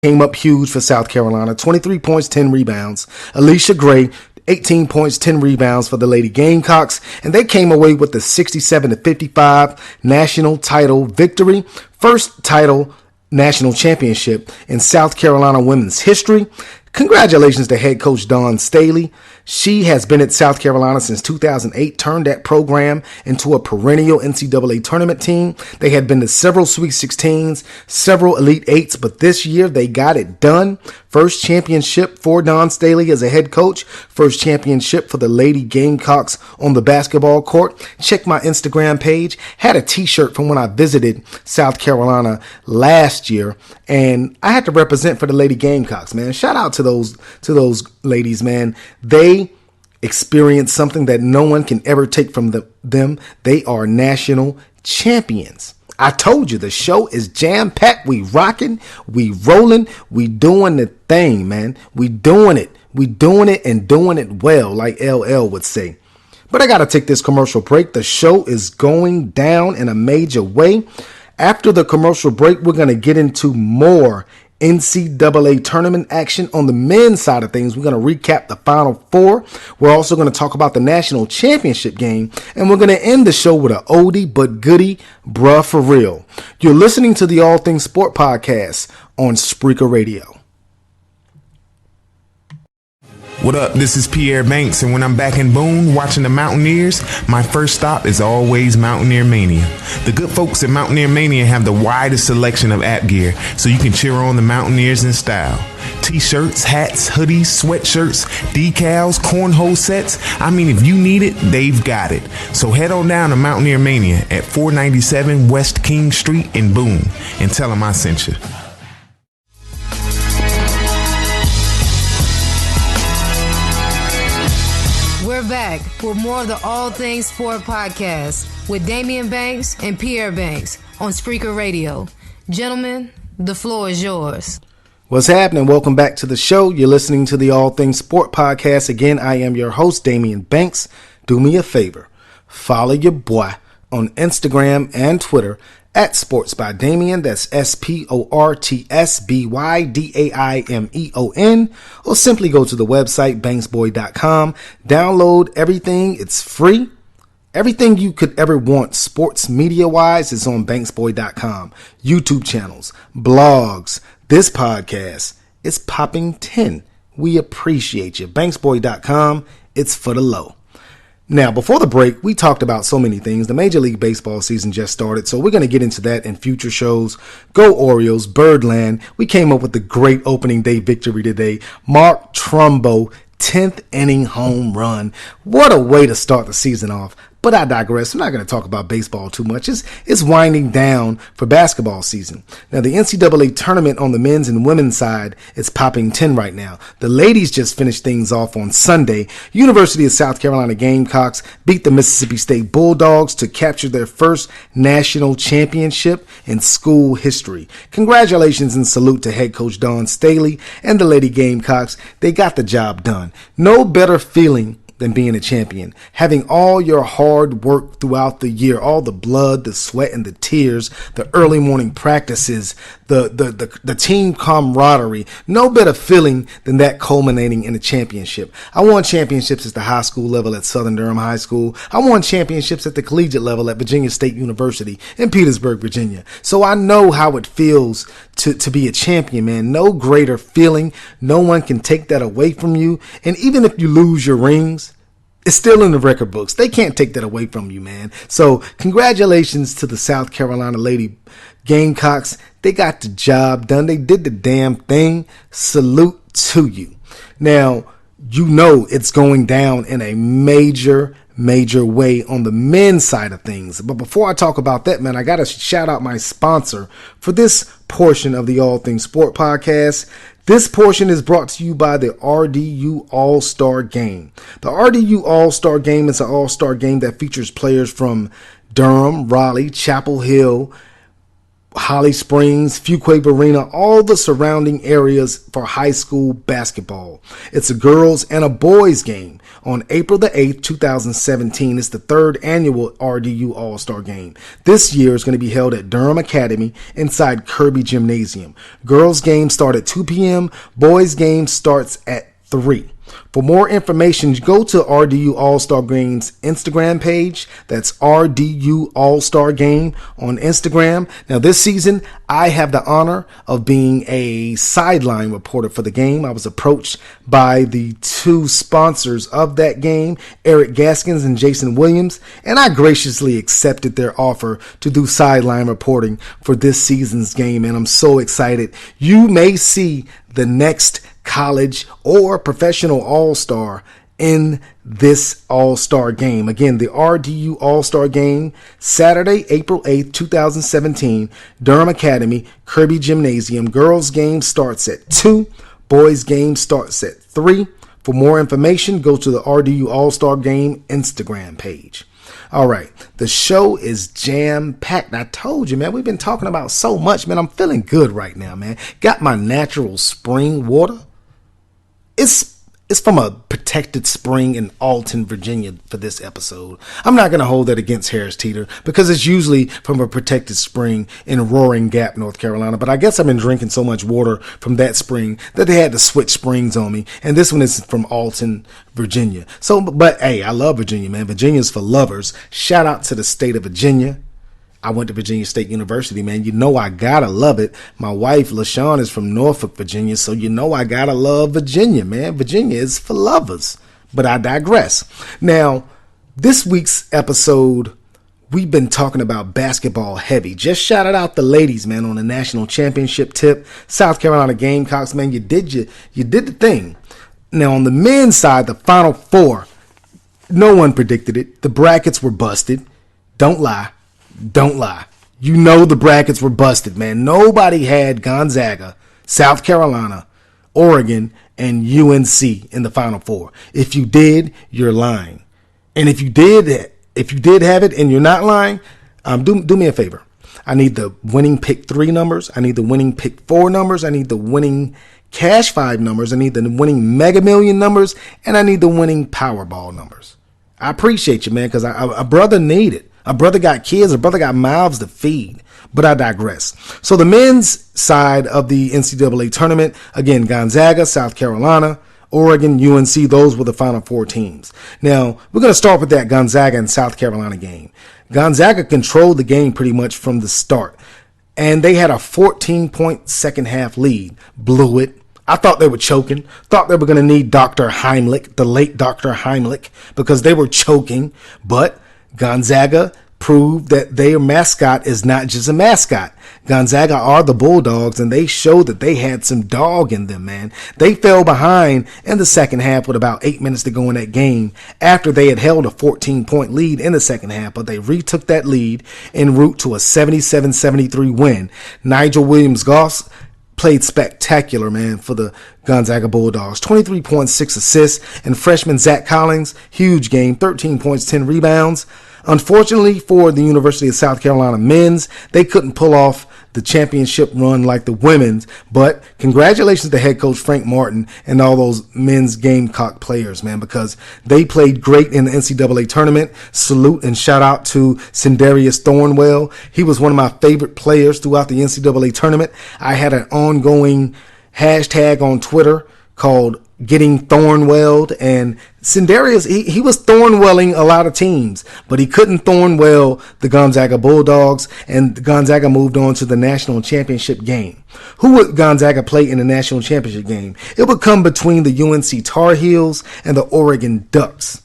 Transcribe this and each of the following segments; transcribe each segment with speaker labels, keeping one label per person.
Speaker 1: came up huge for South Carolina. 23 points, 10 rebounds. Alicia Gray, 18 points, 10 rebounds for the Lady Gamecocks, and they came away with the 67-55 national title victory. First title national championship in South Carolina women's history. Congratulations to head coach Dawn Staley. She has been at South Carolina since 2008, turned that program into a perennial NCAA tournament team. They had been to several Sweet 16s, several Elite 8s, but this year they got it done. First championship for Dawn Staley as a head coach. First championship for the Lady Gamecocks on the basketball court. Check my Instagram page. Had a t-shirt from when I visited South Carolina last year, and I had to represent for the Lady Gamecocks, man. Shout out to those ladies, man. They experienced something that no one can ever take from them. They are national champions. I told you the show is jam-packed. We rocking, we rolling, we doing the thing, man. We doing it. We doing it and doing it well, like LL would say. But I got to take this commercial break. The show is going down in a major way. After the commercial break, we're going to get into more NCAA tournament action on the men's side of things. We're going to recap the Final Four. We're also going to talk about the national championship game. And we're going to end the show with an oldie but goodie, bruh, for real. You're listening to the All Things Sport podcast on Spreaker Radio.
Speaker 2: What up, this is Pierre Banks, and when I'm back in Boone watching the Mountaineers, my first stop is always Mountaineer Mania. The good folks at Mountaineer Mania have the widest selection of app gear, so you can cheer on the Mountaineers in style. T-shirts, hats, hoodies, sweatshirts, decals, cornhole sets. I mean, if you need it, they've got it. So head on down to Mountaineer Mania at 497 West King Street in Boone and tell them I sent you.
Speaker 3: We're back for more of the All Things Sport podcast with Damian Banks and Pierre Banks on Spreaker Radio. Gentlemen, the floor is yours.
Speaker 1: What's happening? Welcome back to the show. You're listening to the All Things Sport podcast. Again, I am your host, Damian Banks. Do me a favor. Follow your boy on Instagram and Twitter at Sports by Damian. That's SportsByDamion. Or simply go to the website, banksboy.com. Download everything. It's free. Everything you could ever want sports media-wise is on banksboy.com. YouTube channels, blogs, this podcast. It's popping 10. We appreciate you. Banksboy.com. It's for the low. Now, before the break, we talked about so many things. The Major League Baseball season just started, so we're going to get into that in future shows. Go Orioles, Birdland. We came up with the great opening day victory today. Mark Trumbo, 10th inning home run. What a way to start the season off. But I digress. I'm not going to talk about baseball too much. It's winding down for basketball season. Now, the NCAA tournament on the men's and women's side is popping 10 right now. The ladies just finished things off on Sunday. University of South Carolina Gamecocks beat the Mississippi State Bulldogs to capture their first national championship in school history. Congratulations and salute to head coach Dawn Staley and the Lady Gamecocks. They got the job done. No better feeling than being a champion. Having all your hard work throughout the year, all the blood, the sweat, and the tears, the early morning practices, the team camaraderie. No better feeling than that culminating in a championship. I won championships at the high school level at Southern Durham High School. I won championships at the collegiate level at Virginia State University in Petersburg, Virginia. So I know how it feels to be a champion, man. No greater feeling. No one can take that away from you. And even if you lose your rings, it's still in the record books. They can't take that away from you, man. So congratulations to the South Carolina Lady Gamecocks. They got the job done. They did the damn thing. Salute to you. Now, you know it's going down in a major way on the men's side of things. But before I talk about that, man, I got to shout out my sponsor for this portion of the All Things Sport podcast. This portion is brought to you by the RDU All-Star Game. The RDU All-Star Game is an all-star game that features players from Durham, Raleigh, Chapel Hill, Holly Springs, Fuquay Arena, all the surrounding areas for high school basketball. It's a girls and a boys game on April the 8th, 2017. It's the third annual RDU All-Star Game. This year is going to be held at Durham Academy inside Kirby Gymnasium. Girls game start at 2 p.m. Boys game starts at 3. For more information, go to RDU All-Star Game's Instagram page. That's RDU All-Star Game on Instagram. Now, this season, I have the honor of being a sideline reporter for the game. I was approached by the two sponsors of that game, Eric Gaskins and Jason Williams, and I graciously accepted their offer to do sideline reporting for this season's game, and I'm so excited. You may see the next college or professional all-star in this all-star game. Again, the RDU All-Star Game, Saturday, April 8th, 2017, Durham Academy, Kirby Gymnasium. Girls game starts at 2. Boys game starts at 3. For more information, go to the RDU All-Star Game Instagram page. All right, the show is jam-packed. I told you, man, we've been talking about so much, man. I'm feeling good right now, man. Got my natural spring water. It's from a protected spring in Alton, Virginia for this episode. I'm not going to hold that against Harris Teeter because it's usually from a protected spring in Roaring Gap, North Carolina. But I guess I've been drinking so much water from that spring that they had to switch springs on me. And this one is from Alton, Virginia. But hey, I love Virginia, man. Virginia's for lovers. Shout out to the state of Virginia. I went to Virginia State University, man. You know I gotta love it. My wife, LaShawn, is from Norfolk, Virginia, so you know I gotta love Virginia, man. Virginia is for lovers. But I digress. Now, this week's episode, we've been talking about basketball heavy. Just shouted out the ladies, man, on the national championship tip. South Carolina Gamecocks, man, you did the thing. Now, on the men's side, the Final Four, no one predicted it. The brackets were busted. Don't lie. You know the brackets were busted, man. Nobody had Gonzaga, South Carolina, Oregon, and UNC in the Final Four. If you did, you're lying. And if you did have it and you're not lying, do me a favor. I need the winning pick 3 numbers. I need the winning pick 4 numbers. I need the winning Cash 5 numbers. I need the winning Mega Million numbers. And I need the winning Powerball numbers. I appreciate you, man, because a brother need it. A brother got kids, a brother got mouths to feed. But I digress. So the men's side of the NCAA tournament, again, Gonzaga, South Carolina, Oregon, UNC, those were the Final Four teams. Now, we're going to start with that Gonzaga and South Carolina game. Gonzaga controlled the game pretty much from the start. And they had a 14-point second half lead. Blew it. I thought they were choking. Thought they were going to need Dr. Heimlich, the late Dr. Heimlich, because they were choking. But Gonzaga proved that their mascot is not just a mascot. Gonzaga are the Bulldogs, and they showed that they had some dog in them, man. They fell behind in the second half with about 8 minutes to go in that game after they had held a 14-point lead in the second half, but they retook that lead en route to a 77-73 win. Nigel Williams-Goss played spectacular, man, for the Gonzaga Bulldogs. 23.6 assists, and freshman Zach Collins, huge game, 13 points, 10 rebounds. Unfortunately for the University of South Carolina men's, they couldn't pull off the championship run like the women's, but congratulations to head coach Frank Martin and all those men's Gamecock players, man, because they played great in the NCAA tournament. Salute and shout out to Sindarius Thornwell. He was one of my favorite players throughout the NCAA tournament. I had an ongoing hashtag on Twitter called Getting Thornwelled, and Sindarius, he was Thornwelling a lot of teams, but he couldn't Thornwell the Gonzaga Bulldogs, and Gonzaga moved on to the national championship game. Who would Gonzaga play in the national championship game? It would come between the UNC Tar Heels and the Oregon Ducks.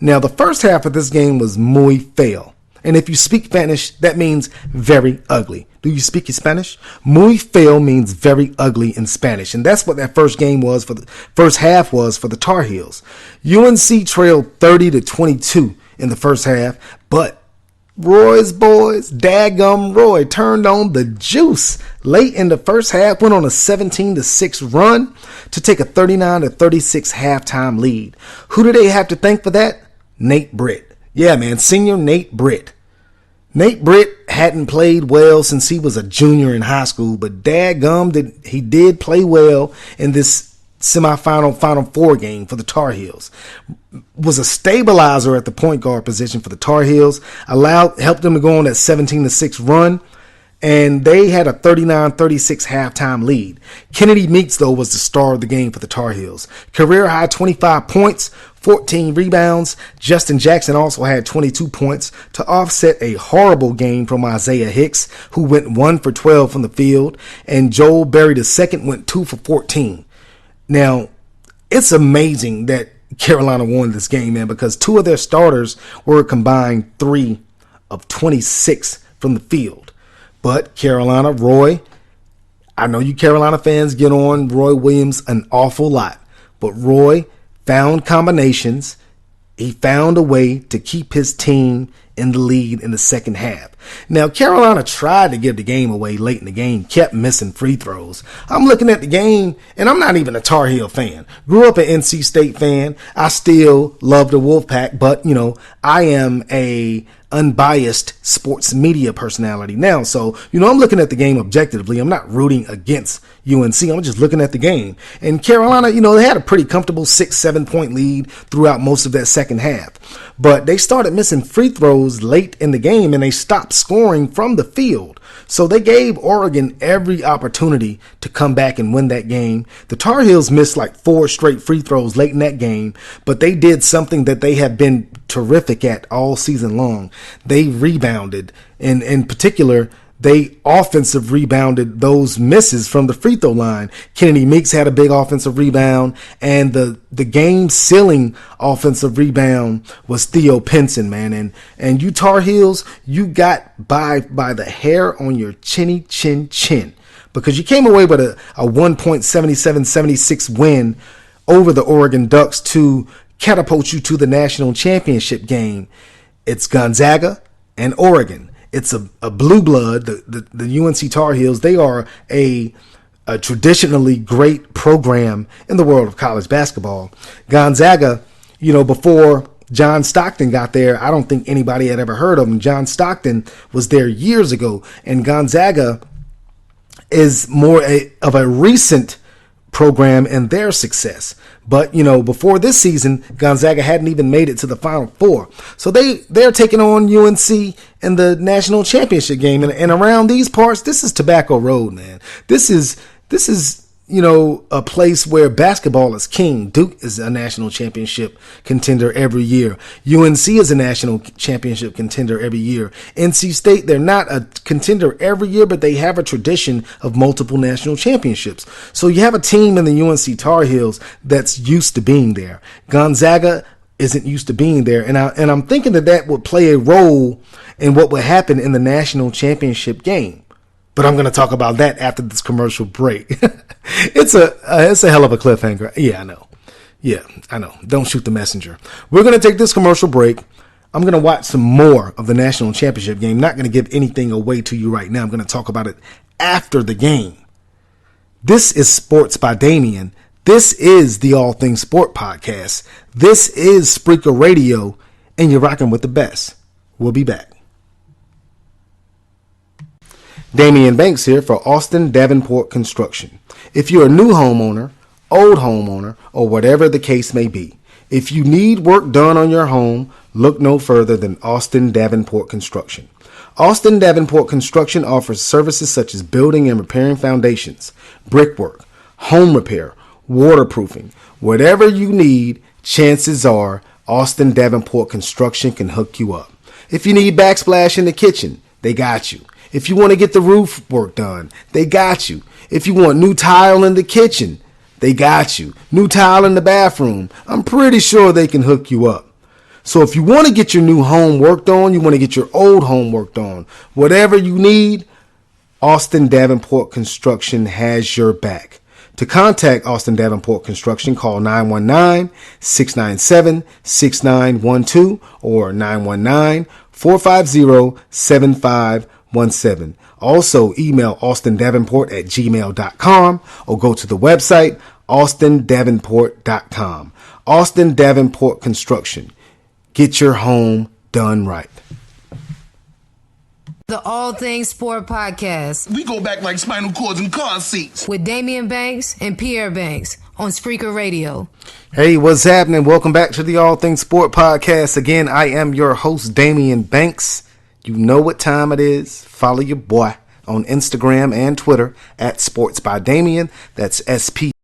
Speaker 1: Now, the first half of this game was muy feo. And if you speak Spanish, that means very ugly. Do you speak Spanish? Muy feo means very ugly in Spanish. And that's what that first game was for the first half was for the Tar Heels. UNC trailed 30-22 in the first half, but Roy's boys, daggum Roy, turned on the juice late in the first half, went on a 17-6 run to take a 39-36 halftime lead. Who do they have to thank for that? Nate Britt. Yeah, man, senior Nate Britt. Nate Britt hadn't played well since he was a junior in high school, but dadgum, he did play well in this semifinal Final Four game for the Tar Heels. Was a stabilizer at the point guard position for the Tar Heels, helped them to go on that 17-6 run, and they had a 39-36 halftime lead. Kennedy Meeks, though, was the star of the game for the Tar Heels. Career high 25 points, 14 rebounds. Justin Jackson also had 22 points to offset a horrible game from Isaiah Hicks, who went 1 for 12 from the field, and Joel Berry II went 2 for 14. Now, it's amazing that Carolina won this game, man, because two of their starters were a combined 3 of 26 from the field. But Carolina, Roy, I know you Carolina fans get on Roy Williams an awful lot, but Roy found combinations. He found a way to keep his team in the lead in the second half. Now, Carolina tried to give the game away late in the game, kept missing free throws. I'm looking at the game, and I'm not even a Tar Heel fan. Grew up an NC State fan. I still love the Wolfpack, but, I am a unbiased sports media personality now. So, I'm looking at the game objectively. I'm not rooting against UNC. I'm just looking at the game. And Carolina, they had a pretty comfortable 6-7 point lead throughout most of that second half. But they started missing free throws late in the game, and they stopped scoring from the field. So they gave Oregon every opportunity to come back and win that game. The Tar Heels missed like 4 straight free throws late in that game, but they did something that they have been terrific at all season long. They rebounded, and in particular, they offensive rebounded those misses from the free throw line. Kennedy Meeks had a big offensive rebound, and the game sealing offensive rebound was Theo Pinson, man. And you Tar Heels, you got by the hair on your chinny chin, because you came away with a 1.77-76 win over the Oregon Ducks to catapult you to the national championship game. It's Gonzaga and Oregon. It's a blue blood, the UNC Tar Heels. They are a traditionally great program in the world of college basketball. Gonzaga, before John Stockton got there, I don't think anybody had ever heard of him. John Stockton was there years ago, and Gonzaga is more of a recent program and their success. But, before this season, Gonzaga hadn't even made it to the Final Four. So they're taking on UNC in the national championship game. And around these parts, this is Tobacco Road, man. This is a place where basketball is king. Duke is a national championship contender every year. UNC is a national championship contender every year. NC State, they're not a contender every year, but they have a tradition of multiple national championships. So you have a team in the UNC Tar Heels that's used to being there. Gonzaga isn't used to being there, and I'm thinking that would play a role in what would happen in the national championship game. But I'm going to talk about that after this commercial break. It's a hell of a cliffhanger. Yeah, I know. Don't shoot the messenger. We're going to take this commercial break. I'm going to watch some more of the national championship game. Not going to give anything away to you right now. I'm going to talk about it after the game. This is Sports by Damien. This is the All Things Sport podcast. This is Spreaker Radio, and you're rocking with the best. We'll be back. Damian Banks here for Austin Davenport Construction. If you're a new homeowner, old homeowner, or whatever the case may be, if you need work done on your home, look no further than Austin Davenport Construction. Austin Davenport Construction offers services such as building and repairing foundations, brickwork, home repair, waterproofing. Whatever you need, chances are Austin Davenport Construction can hook you up. If you need backsplash in the kitchen, they got you. If you want to get the roof work done, they got you. If you want new tile in the kitchen, they got you. New tile in the bathroom, I'm pretty sure they can hook you up. So if you want to get your new home worked on, you want to get your old home worked on, whatever you need, Austin Davenport Construction has your back. To contact Austin Davenport Construction, call 919-697-6912 or 919-450-7517. Also, email austindavenport@gmail.com or go to the website austindavenport.com. Austin Davenport Construction. Get your home done right.
Speaker 3: the All Things Sport Podcast.
Speaker 4: We go back like spinal cords and car seats.
Speaker 3: With Damian Banks and Pierre Banks on Spreaker Radio.
Speaker 1: Hey, what's happening? Welcome back to the All Things Sport Podcast. Again, I am your host, Damian Banks. You know what time it is. Follow your boy on Instagram and Twitter at Sports by Damian. That's SP